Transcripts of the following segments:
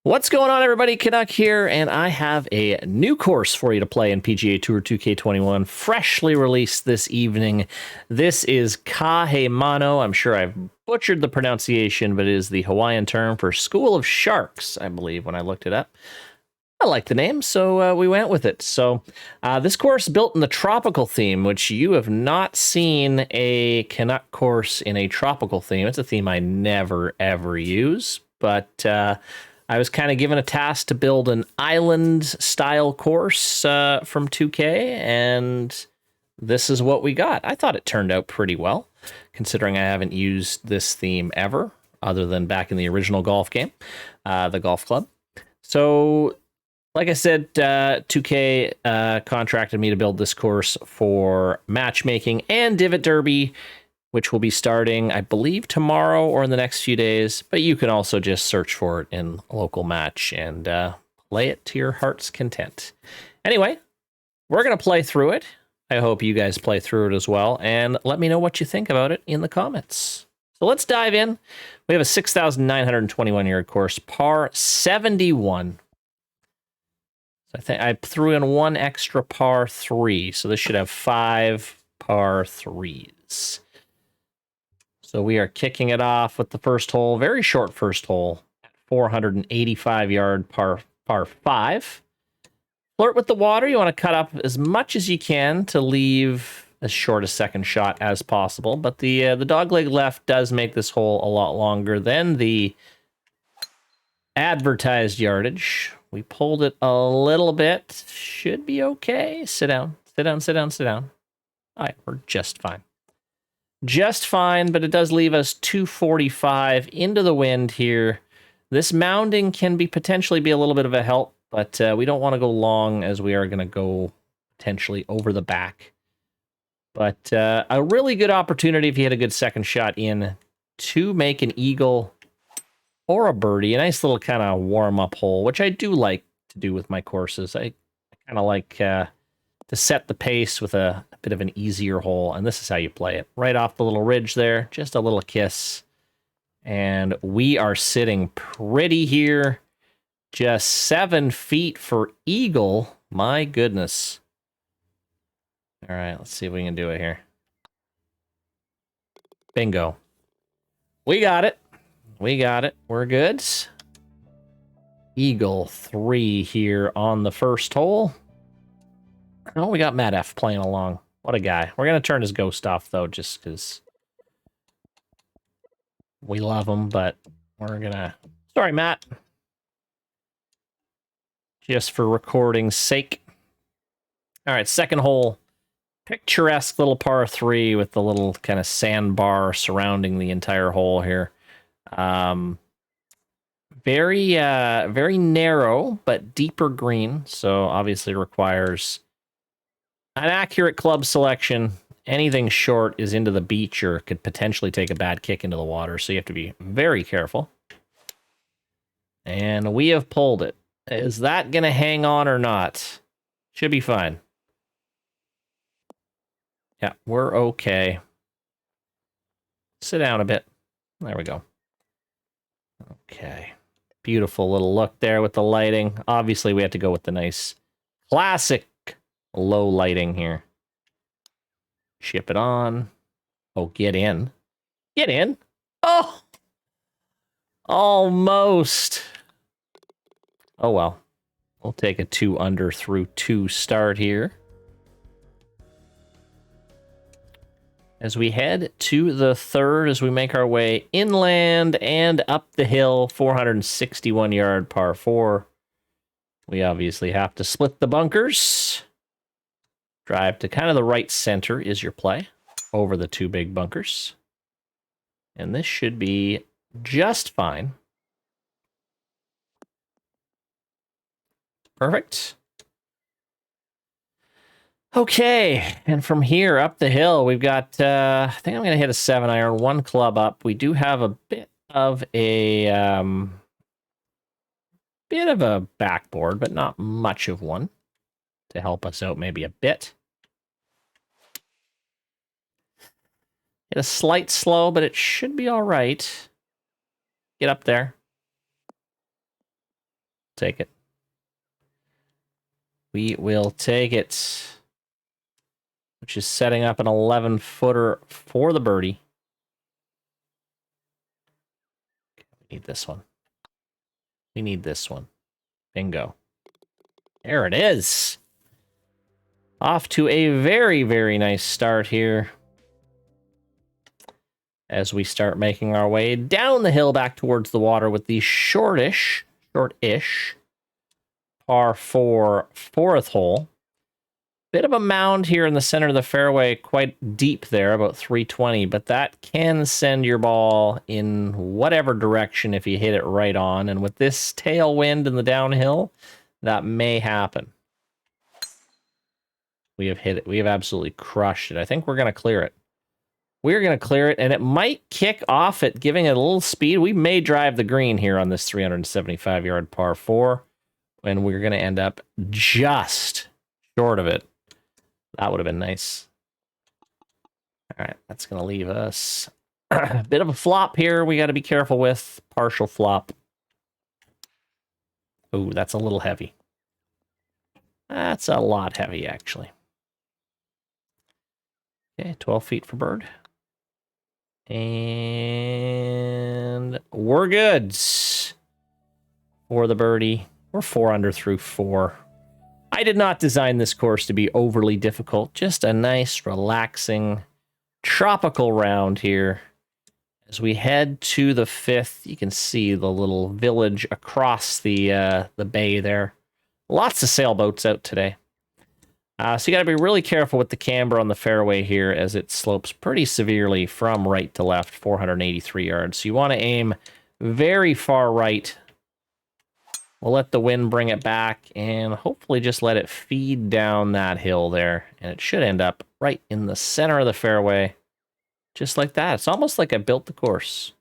What's going on, everybody? Canuck here, and I have a new course for you to play in PGA Tour 2K21, freshly released this evening. This is Kahemano. I'm sure I've butchered the pronunciation, but it is the Hawaiian term for School of Sharks, I believe, when I looked it up. I like the name, so we went with it. So this course is built in the tropical theme, which you have not seen a Canuck course in a tropical theme. It's a theme I never, ever use, but I was kind of given a task to build an island-style course from 2K, and this is what we got. I thought it turned out pretty well, considering I haven't used this theme ever, other than back in the original golf game, the golf club. So, like I said, 2K contracted me to build this course for matchmaking and Divot Derby, which will be starting, I believe, tomorrow or in the next few days. But you can also just search for it in a local match and play it to your heart's content. Anyway, we're going to play through it. I hope you guys play through it as well. And let me know what you think about it in the comments. So let's dive in. We have a 6,921-yard course, par 71. So I think I threw in one extra par 3. So this should have 5 par 3s. So we are kicking it off with the first hole, very short first hole, 485-yard par 5. Flirt with the water. You want to cut up as much as you can to leave as short a second shot as possible. But the dogleg left does make this hole a lot longer than the advertised yardage. We pulled it a little bit. Should be okay. Sit down. Sit down, sit down, sit down. All right, we're just fine. Just fine, but it does leave us 245 into the wind here. This mounding can potentially be a little bit of a help, but we don't want to go long as we are going to go potentially over the back. But a really good opportunity if you had a good second shot in to make an eagle or a birdie. A nice little kind of warm-up hole, which I do like to do with my courses. I kind of like to set the pace with a bit of an easier hole, and this is how you play it. Right off the little ridge there, just a little kiss. And we are sitting pretty here. Just 7 feet for eagle. My goodness. All right, let's see if we can do it here. Bingo. We got it. We got it. We're good. Eagle 3 here on the first hole. Oh, we got Matt F playing along. What a guy. We're going to turn his ghost off, though, just because we love him, but we're going to... Sorry, Matt. Just for recording's sake. All right, second hole. Picturesque little par 3 with the little kind of sandbar surrounding the entire hole here. Very narrow, but deeper green, so obviously requires an accurate club selection. Anything short is into the beach or could potentially take a bad kick into the water, so you have to be very careful. And we have pulled it. Is that going to hang on or not? Should be fine. Yeah, we're okay. Sit down a bit. There we go. Okay. Beautiful little look there with the lighting. Obviously, we have to go with the nice classic low lighting here. Ship it on. Oh, get in. Get in. Oh! Almost. Oh, well. We'll take a 2 under through 2 start here. As we head to the third, as we make our way inland and up the hill, 461-yard par 4. We obviously have to split the bunkers. Drive to kind of the right center is your play, over the 2 big bunkers. And this should be just fine. Perfect. Okay, and from here up the hill, we've got, I think I'm going to hit a 7-iron, 1 club up. We do have a bit of a backboard, but not much of one to help us out maybe a bit. Hit a slight slow, but it should be all right. Get up there. take it. We will take it. Which is setting up an 11-footer for the birdie. We need this one. We need this one. Bingo. There it is. Off to a very, very nice start here. As we start making our way down the hill back towards the water with the short-ish par 4 fourth hole. Bit of a mound here in the center of the fairway, quite deep there, about 320, but that can send your ball in whatever direction if you hit it right on. And with this tailwind in the downhill, that may happen. We have hit it. We have absolutely crushed it. I think we're going to clear it. We're going to clear it, and it might kick off it, giving it a little speed. We may drive the green here on this 375-yard par 4, and we're going to end up just short of it. That would have been nice. All right, that's going to leave us a bit of a flop here. We got to be careful with partial flop. Ooh, that's a little heavy. That's a lot heavy, actually. Okay, 12 feet for bird. And we're good for the birdie. We're 4 under through 4. I did not design this course to be overly difficult. Just a nice, relaxing, tropical round here. As we head to the 5th, you can see the little village across the bay there. Lots of sailboats out today. So you got to be really careful with the camber on the fairway here as it slopes pretty severely from right to left, 483 yards. So you want to aim very far right. We'll let the wind bring it back and hopefully just let it feed down that hill there. And it should end up right in the center of the fairway, just like that. It's almost like I built the course.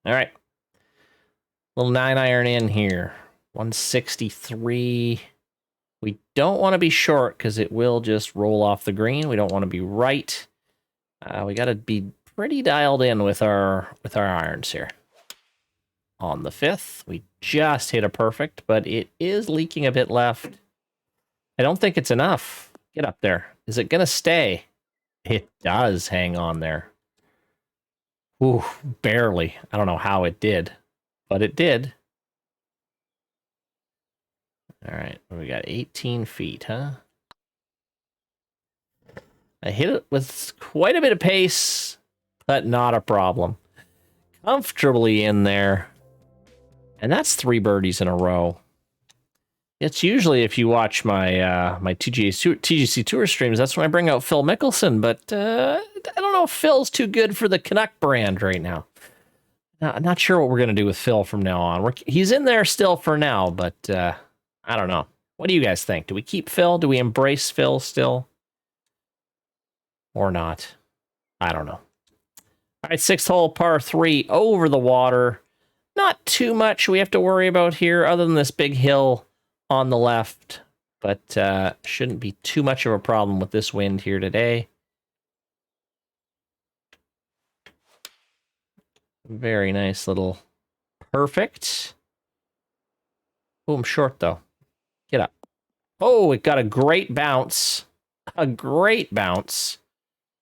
All right. Little 9-iron in here. 163. We don't want to be short because it will just roll off the green. We don't want to be right. We got to be pretty dialed in with our irons here. On the 5th, we just hit a perfect, but it is leaking a bit left. I don't think it's enough. Get up there. Is it going to stay? It does hang on there. Ooh, barely. I don't know how it did, but it did. All right, we got 18 feet, huh? I hit it with quite a bit of pace, but not a problem. Comfortably in there. And that's 3 birdies in a row. It's usually, if you watch my my TGC Tour streams, that's when I bring out Phil Mickelson, but I don't know if Phil's too good for the Canuck brand right now. I'm not sure what we're going to do with Phil from now on. He's in there still for now, but I don't know. What do you guys think? Do we keep Phil? Do we embrace Phil still? Or not? I don't know. All right, 6th hole, par 3, over the water. Not too much we have to worry about here, other than this big hill on the left. But shouldn't be too much of a problem with this wind here today. Very nice little perfect. Oh, I'm short, though. Get up. Oh, it got a great bounce. A great bounce.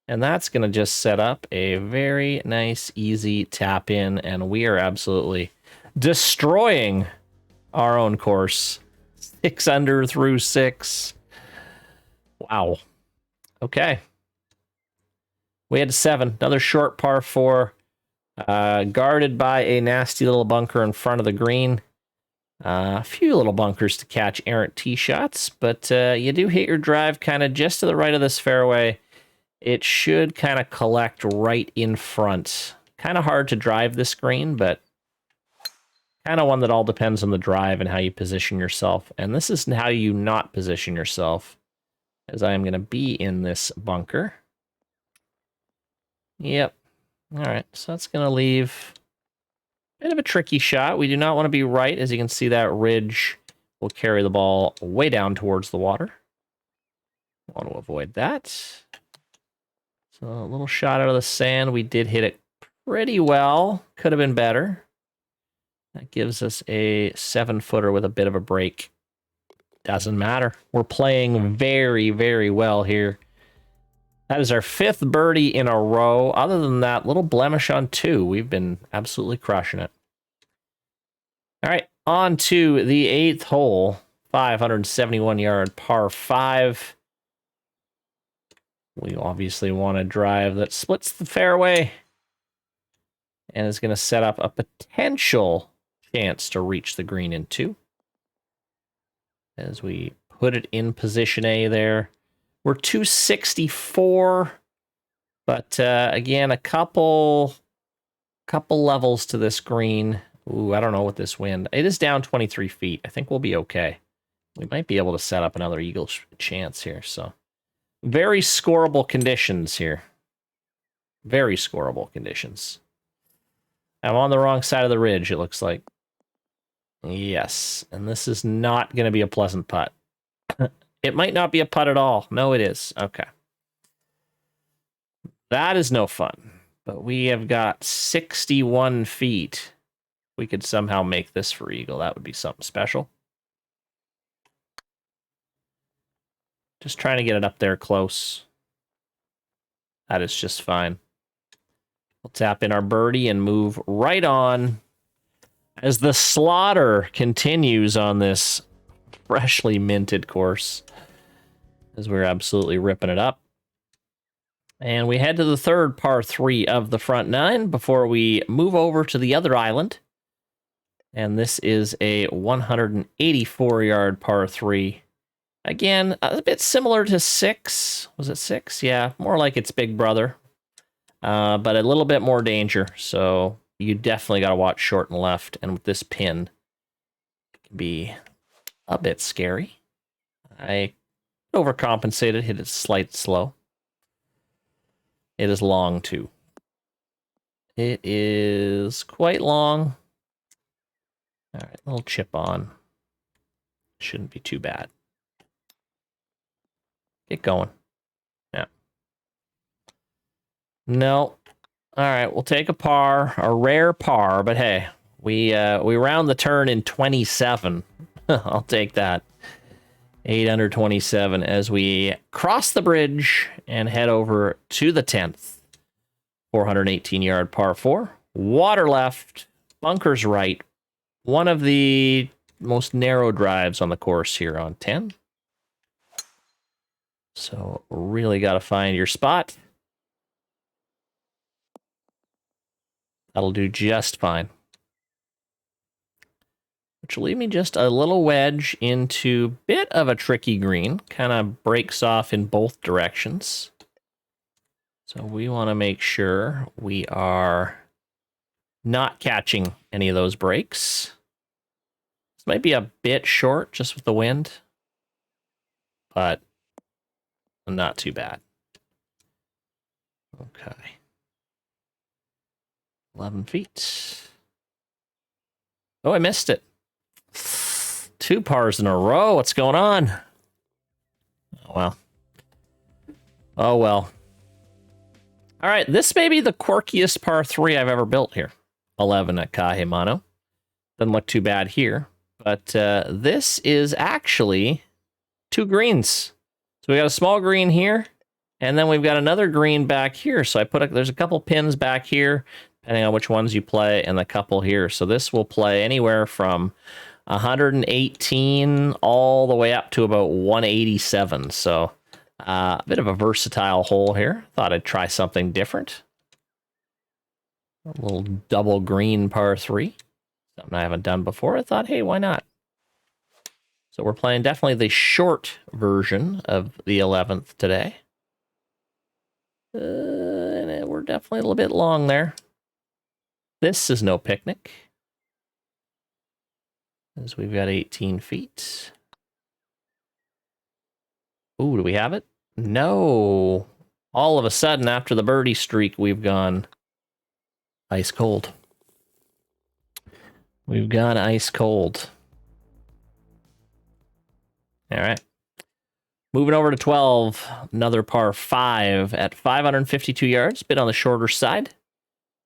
And that's going to just set up a very nice, easy tap in. And we are absolutely destroying our own course. 6 under through 6. Wow. Okay. We had 7. Another short par 4. Guarded by a nasty little bunker in front of the green. A few little bunkers to catch errant tee shots, but you do hit your drive kind of just to the right of this fairway. It should kind of collect right in front. Kind of hard to drive this green, but kind of one that all depends on the drive and how you position yourself. And this is how you not position yourself, as I am going to be in this bunker. Yep. All right, so that's going to leave a bit of a tricky shot. We do not want to be right. As you can see, that ridge will carry the ball way down towards the water. Want to avoid that. So a little shot out of the sand. We did hit it pretty well. Could have been better. That gives us a 7-footer with a bit of a break. Doesn't matter. We're playing very, very well here. That is our 5th birdie in a row. Other than that, little blemish on 2. We've been absolutely crushing it. All right, on to the 8th hole. 571-yard par 5. We obviously want a drive that splits the fairway and is going to set up a potential chance to reach the green in 2. As we put it in position A there. We're 264, but again, a couple levels to this green. Ooh, I don't know what this wind. It is down 23 feet. I think we'll be okay. We might be able to set up another eagle chance here. So, very scoreable conditions here. Very scoreable conditions. I'm on the wrong side of the ridge, it looks like. Yes, and this is not going to be a pleasant putt. It might not be a putt at all. No, it is. Okay. That is no fun. But we have got 61 feet. We could somehow make this for eagle. That would be something special. Just trying to get it up there close. That is just fine. We'll tap in our birdie and move right on as the slaughter continues on this freshly minted course, as we're absolutely ripping it up. And we head to the 3rd par 3 of the front 9 before we move over to the other island. And this is a 184-yard par 3. Again, a bit similar to 6. Was it 6? Yeah, more like its big brother. But a little bit more danger. So you definitely got to watch short and left. And with this pin, it can be a bit scary. I overcompensated, hit it slight slow. It is long, too. It is quite long. All right, little chip on. Shouldn't be too bad. Get going. Yeah. No. All right, we'll take a par, a rare par, but hey, we round the turn in 27. I'll take that. 8 under 27 as we cross the bridge and head over to the 10th. 418-yard par 4. Water left, bunkers right. One of the most narrow drives on the course here on 10. So really got to find your spot. That'll do just fine. Which will leave me just a little wedge into a bit of a tricky green. Kind of breaks off in both directions. So we want to make sure we are not catching any of those breaks. This might be a bit short just with the wind, but not too bad. Okay. 11 feet. Oh, I missed it. 2 pars in a row. What's going on? Oh, well. Oh, well. All right, this may be the quirkiest par 3 I've ever built here. 11 at Kahimano. Doesn't look too bad here. But this is actually 2 greens. So we got a small green here, and then we've got another green back here. So there's a couple pins back here, depending on which ones you play, and a couple here. So this will play anywhere from 118 all the way up to about 187. So a bit of a versatile hole here. Thought I'd try something different. A little double green par 3. Something I haven't done before. I thought, hey, why not? So we're playing definitely the short version of the 11th today. And we're definitely a little bit long there. This is no picnic, as we've got 18 feet. Ooh, do we have it? No. All of a sudden, after the birdie streak, we've gone ice cold. We've gone ice cold. All right. Moving over to 12, another par 5 at 552 yards, bit on the shorter side.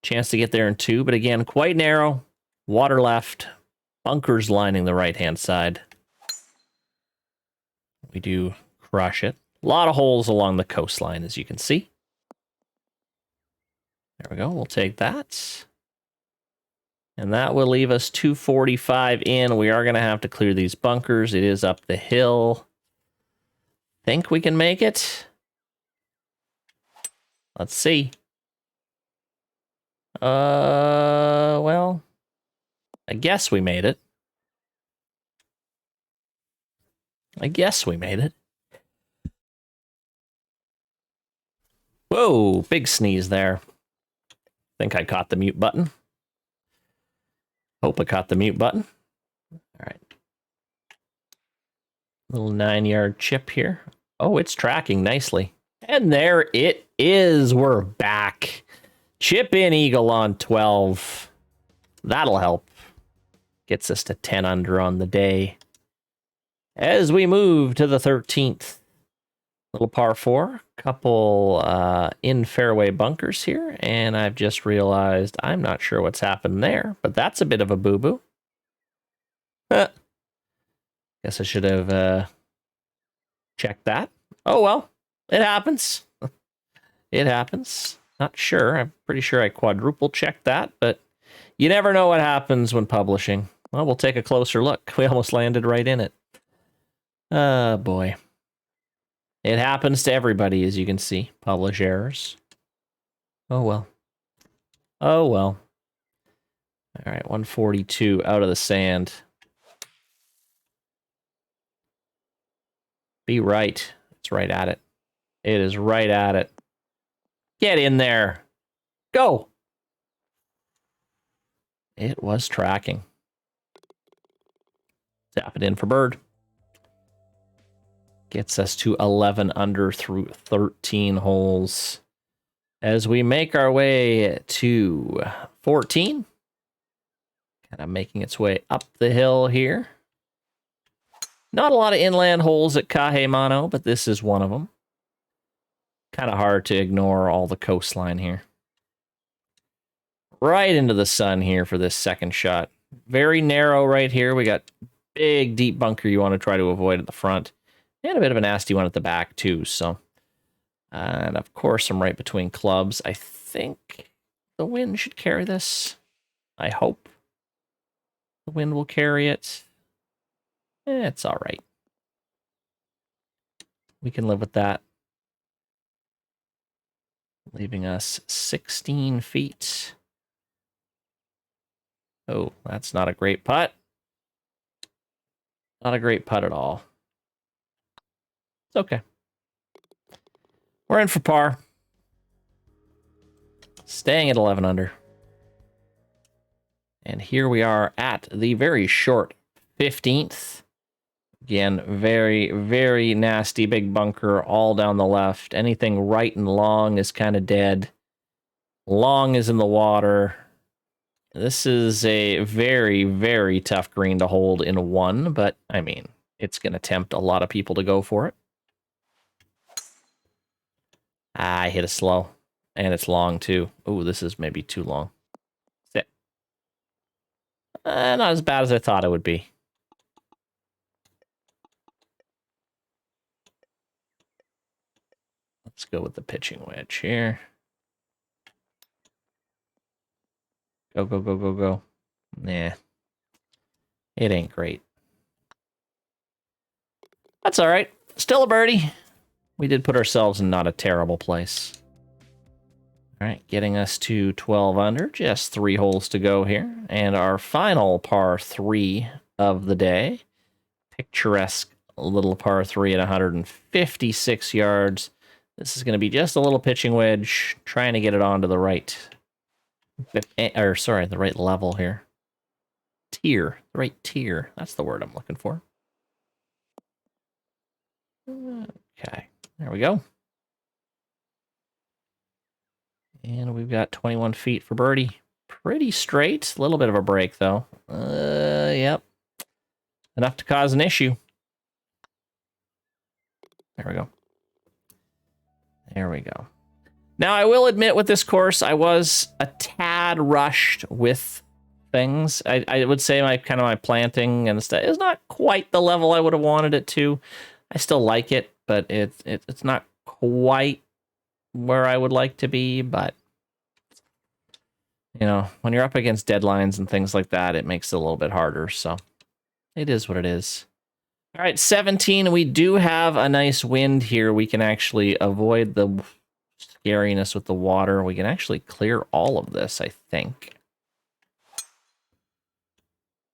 Chance to get there in 2, but again, quite narrow. Water left. Bunkers lining the right-hand side. We do crush it. A lot of holes along the coastline, as you can see. There we go. We'll take that. And that will leave us 245 in. We are going to have to clear these bunkers. It is up the hill. Think we can make it? Let's see. Well, I guess we made it. Whoa, big sneeze there. Think I caught the mute button. Hope I caught the mute button. All right. Little 9-yard chip here. Oh, it's tracking nicely. And there it is. We're back. Chip in eagle on 12. That'll help. Gets us to 10 under on the day. As we move to the 13th. Little par 4. Couple in fairway bunkers here. And I've just realized I'm not sure what's happened there. But that's a bit of a boo-boo. Guess I should have checked that. Oh, well. It happens. It happens. Not sure. I'm pretty sure I quadruple checked that, but you never know what happens when publishing. Well, we'll take a closer look. We almost landed right in it. Oh, boy. It happens to everybody, as you can see. Publish errors. Oh, well. Oh, well. All right, 142 out of the sand. Be right. It's right at it. It is right at it. Get in there. Go. It was tracking. Tap it in for bird. Gets us to 11 under through 13 holes. As we make our way to 14. Kind of making its way up the hill here. Not a lot of inland holes at Kahemano, but this is one of them. Kind of hard to ignore all the coastline here. Right into the sun here for this second shot. Very narrow right here. We got big, deep bunker you want to try to avoid at the front. And a bit of a nasty one at the back, too. So, and of course, I'm right between clubs. I think the wind should carry this. I hope the wind will carry it. It's all right. We can live with that. Leaving us 16 feet. Oh, that's not a great putt. Not a great putt at all. It's okay. We're in for par. Staying at 11 under. And here we are at the very short 15th. Again, very, very nasty big bunker all down the left. Anything right and long is kind of dead. Long is in the water. This is a very, very tough green to hold in one, but I mean, it's going to tempt a lot of people to go for it. I hit a slow, and it's long too. Oh, this is maybe too long. Sit. Not as bad as I thought it would be. Let's go with the pitching wedge here. Go, go, go, go, go. Nah. It ain't great. That's all right. Still a birdie. We did put ourselves in not a terrible place. All right, getting us to 12 under. Just 3 holes to go here. And our final par 3 of the day. Picturesque little par 3 at 156 yards. This is going to be just a little pitching wedge, trying to get it onto the right, the right level here. Tier, the right tier. That's the word I'm looking for. Okay, there we go. And we've got 21 feet for birdie. Pretty straight. A little bit of a break, though. Yep. Enough to cause an issue. There we go. There we go. Now, I will admit with this course, I was a tad rushed with things. I would say my my planting and stuff is not quite the level I would have wanted it to. I still like it, but it's not quite where I would like to be. But you know, when you're up against deadlines and things like that, it makes it a little bit harder. So it is what it is. All right, 17. We do have a nice wind here. We can actually avoid the scariness with the water. We can actually clear all of this, I think.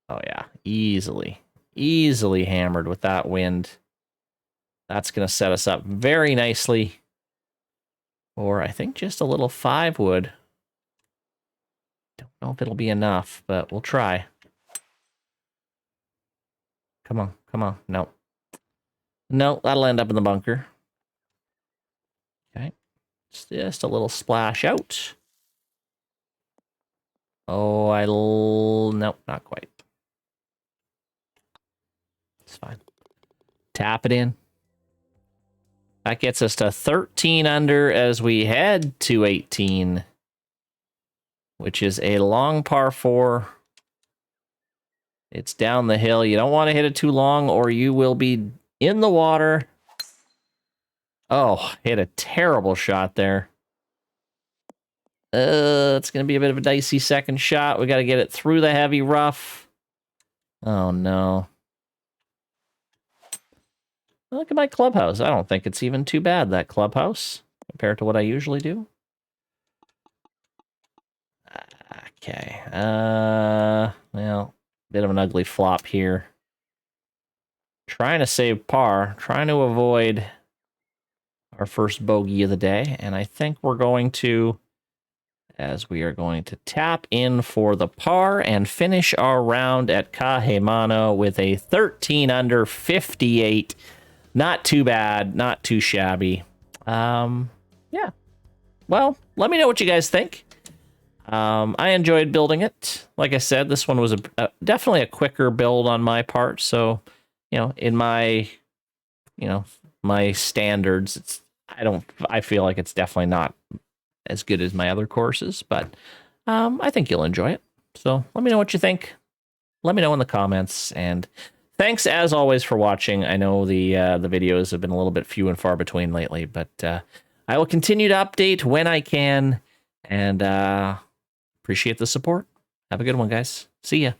Oh yeah, easily hammered with that wind. That's going to set us up very nicely. Or I think just a little 5 wood. Don't know if it'll be enough, but we'll try. Come on, come on. No. No, that'll end up in the bunker. Okay. Just a little splash out. Oh, nope, not quite. It's fine. Tap it in. That gets us to 13 under as we head to 18, which is a long par 4. It's down the hill. You don't want to hit it too long or you will be in the water. Oh, hit a terrible shot there. It's going to be a bit of a dicey second shot. We got to get it through the heavy rough. Oh, no. Look at my clubhouse. I don't think it's even too bad, that clubhouse, compared to what I usually do. Okay. Well, bit of an ugly flop here. Trying to save par. Trying to avoid our first bogey of the day. And I think we're going to, as we are going to tap in for the par and finish our round at Kahemano with a 13 under 58. Not too bad, not too shabby. Yeah. Well, let me know what you guys think. I enjoyed building it. Like I said, this one was definitely a quicker build on my part. So, you know, in my, my standards, I feel like it's definitely not as good as my other courses, but I think you'll enjoy it. So let me know what you think. Let me know in the comments, and thanks as always for watching. I know the videos have been a little bit few and far between lately, but I will continue to update when I can, and appreciate the support. Have a good one, guys. See ya.